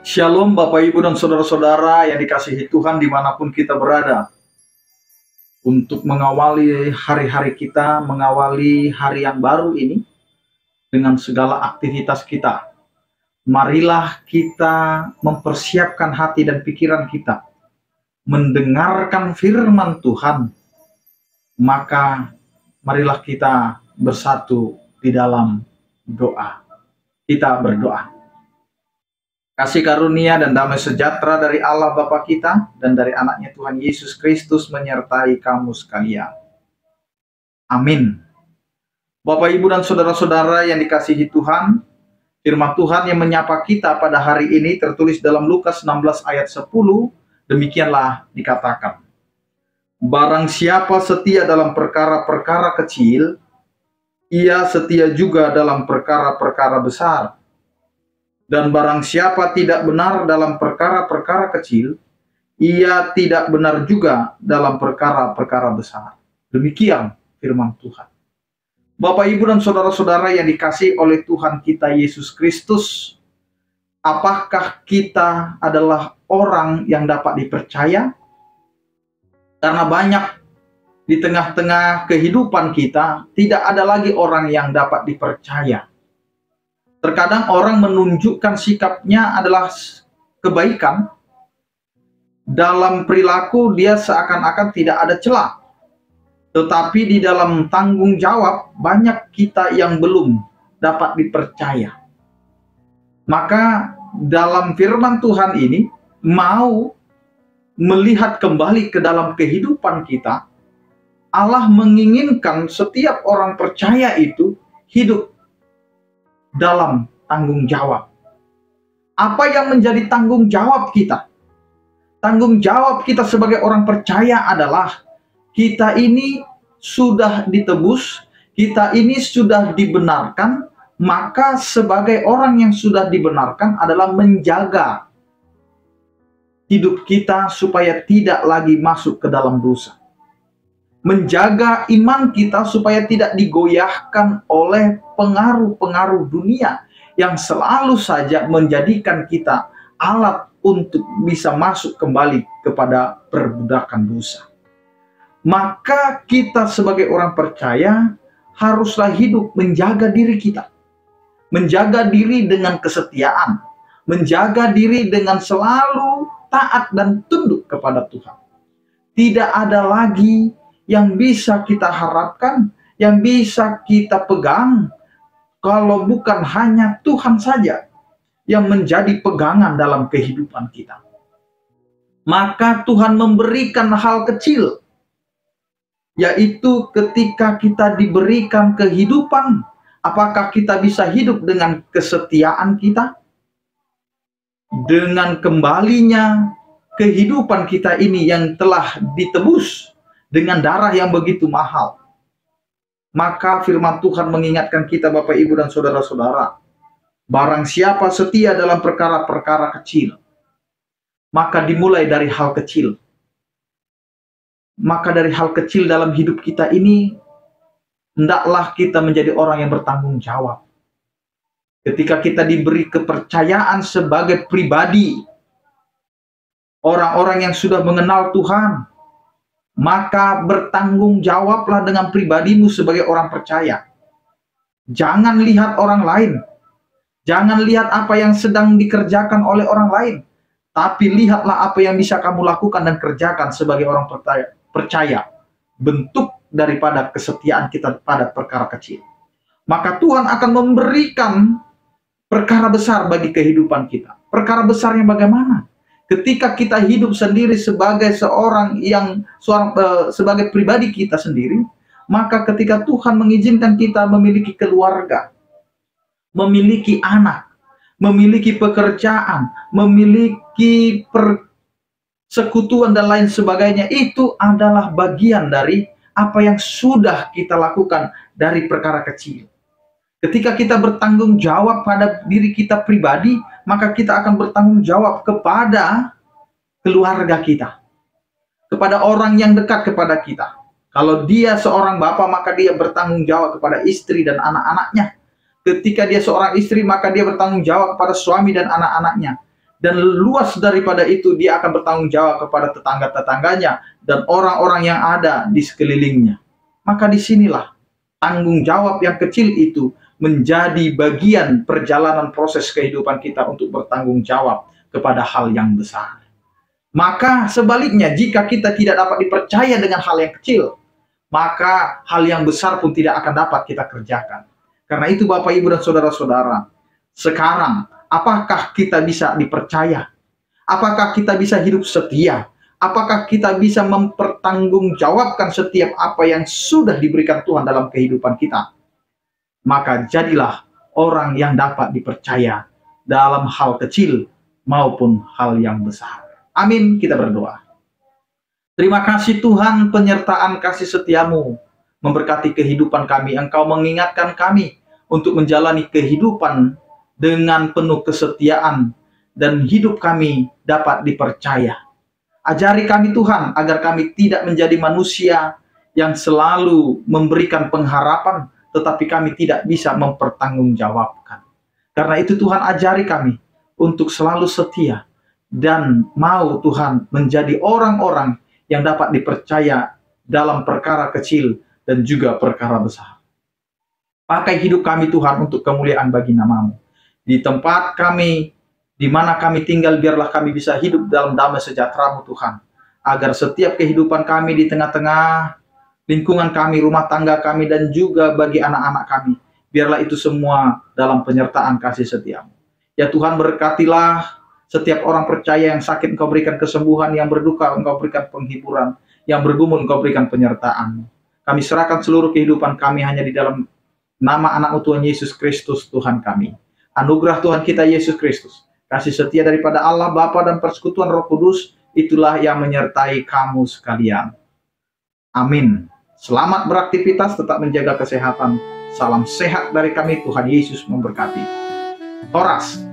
Shalom Bapak Ibu dan Saudara-saudara yang dikasihi Tuhan dimanapun kita berada. Untuk mengawali hari-hari kita, mengawali hari yang baru ini dengan segala aktivitas kita, marilah kita mempersiapkan hati dan pikiran kita, mendengarkan firman Tuhan. Maka marilah kita bersatu di dalam doa. Kita berdoa. Kasih karunia dan damai sejahtera dari Allah Bapa kita dan dari anaknya Tuhan Yesus Kristus menyertai kamu sekalian. Amin. Bapak, Ibu, dan saudara-saudara yang dikasihi Tuhan, firman Tuhan yang menyapa kita pada hari ini tertulis dalam Lukas 16 ayat 10, demikianlah dikatakan. Barang siapa setia dalam perkara-perkara kecil, ia setia juga dalam perkara-perkara besar. Dan barang siapa tidak benar dalam perkara-perkara kecil, ia tidak benar juga dalam perkara-perkara besar. Demikian firman Tuhan. Bapak, Ibu, dan saudara-saudara yang dikasihi oleh Tuhan kita Yesus Kristus, apakah kita adalah orang yang dapat dipercaya? Karena banyak di tengah-tengah kehidupan kita, tidak ada lagi orang yang dapat dipercaya. Terkadang orang menunjukkan sikapnya adalah kebaikan. Dalam perilaku dia seakan-akan tidak ada celah. Tetapi di dalam tanggung jawab banyak kita yang belum dapat dipercaya. Maka dalam firman Tuhan ini mau melihat kembali ke dalam kehidupan kita. Allah menginginkan setiap orang percaya itu hidup dalam tanggung jawab. Apa yang menjadi tanggung jawab kita? Tanggung jawab kita sebagai orang percaya adalah kita ini sudah ditebus, kita ini sudah dibenarkan, maka sebagai orang yang sudah dibenarkan adalah menjaga hidup kita supaya tidak lagi masuk ke dalam dosa. Menjaga iman kita supaya tidak digoyahkan oleh pengaruh-pengaruh dunia yang selalu saja menjadikan kita alat untuk bisa masuk kembali kepada perbudakan dosa. Maka kita sebagai orang percaya haruslah hidup menjaga diri kita. Menjaga diri dengan kesetiaan. Menjaga diri dengan selalu taat dan tunduk kepada Tuhan. Tidak ada lagi yang bisa kita harapkan, yang bisa kita pegang, kalau bukan hanya Tuhan saja yang menjadi pegangan dalam kehidupan kita. Maka Tuhan memberikan hal kecil, yaitu ketika kita diberikan kehidupan, apakah kita bisa hidup dengan kesetiaan kita? Dengan kembalinya kehidupan kita ini yang telah ditebus dengan darah yang begitu mahal. Maka firman Tuhan mengingatkan kita Bapak, Ibu, dan saudara-saudara, barang siapa setia dalam perkara-perkara kecil, maka dimulai dari hal kecil. Maka dari hal kecil dalam hidup kita ini, hendaklah kita menjadi orang yang bertanggung jawab. Ketika kita diberi kepercayaan sebagai pribadi, orang-orang yang sudah mengenal Tuhan, maka bertanggung jawablah dengan pribadimu sebagai orang percaya. Jangan lihat orang lain. Jangan lihat apa yang sedang dikerjakan oleh orang lain. Tapi lihatlah apa yang bisa kamu lakukan dan kerjakan sebagai orang percaya. Bentuk daripada kesetiaan kita pada perkara kecil. Maka Tuhan akan memberikan perkara besar bagi kehidupan kita. Perkara besarnya bagaimana? Ketika kita hidup sendiri sebagai sebagai pribadi kita sendiri, maka ketika Tuhan mengizinkan kita memiliki keluarga, memiliki anak, memiliki pekerjaan, memiliki persekutuan dan lain sebagainya, itu adalah bagian dari apa yang sudah kita lakukan dari perkara kecil. Ketika kita bertanggung jawab pada diri kita pribadi, maka kita akan bertanggung jawab kepada keluarga kita, kepada orang yang dekat kepada kita. Kalau dia seorang bapak, maka dia bertanggung jawab kepada istri dan anak-anaknya. Ketika dia seorang istri, maka dia bertanggung jawab kepada suami dan anak-anaknya. Dan luas daripada itu, dia akan bertanggung jawab kepada tetangga-tetangganya dan orang-orang yang ada di sekelilingnya. Maka disinilah tanggung jawab yang kecil itu menjadi bagian perjalanan proses kehidupan kita untuk bertanggung jawab kepada hal yang besar. Maka sebaliknya, jika kita tidak dapat dipercaya dengan hal yang kecil, maka hal yang besar pun tidak akan dapat kita kerjakan. Karena itu Bapak, Ibu, dan saudara-saudara, sekarang apakah kita bisa dipercaya? Apakah kita bisa hidup setia? Apakah kita bisa mempertanggungjawabkan setiap apa yang sudah diberikan Tuhan dalam kehidupan kita? Maka jadilah orang yang dapat dipercaya dalam hal kecil maupun hal yang besar. Amin, kita berdoa. Terima kasih Tuhan, penyertaan kasih setiamu memberkati kehidupan kami. Engkau mengingatkan kami untuk menjalani kehidupan dengan penuh kesetiaan dan hidup kami dapat dipercaya. Ajari kami Tuhan agar kami tidak menjadi manusia yang selalu memberikan pengharapan tetapi kami tidak bisa mempertanggungjawabkan. Karena itu Tuhan, ajari kami untuk selalu setia dan mau Tuhan menjadi orang-orang yang dapat dipercaya dalam perkara kecil dan juga perkara besar. Pakai hidup kami Tuhan untuk kemuliaan bagi nama-Mu. Di tempat kami, di mana kami tinggal, biarlah kami bisa hidup dalam damai sejahtera-Mu Tuhan. Agar setiap kehidupan kami di tengah-tengah lingkungan kami, rumah tangga kami, dan juga bagi anak-anak kami, biarlah itu semua dalam penyertaan kasih setiamu. Ya Tuhan, berkatilah setiap orang percaya yang sakit, Engkau berikan kesembuhan, yang berduka Engkau berikan penghiburan, yang bergumul Engkau berikan penyertaan. Kami serahkan seluruh kehidupan kami hanya di dalam nama anak-Mu Tuhan Yesus Kristus Tuhan kami. Anugerah Tuhan kita Yesus Kristus, kasih setia daripada Allah Bapa dan persekutuan Roh Kudus, itulah yang menyertai kamu sekalian. Amin. Selamat beraktivitas, tetap menjaga kesehatan. Salam sehat dari kami, Tuhan Yesus memberkati. Horas.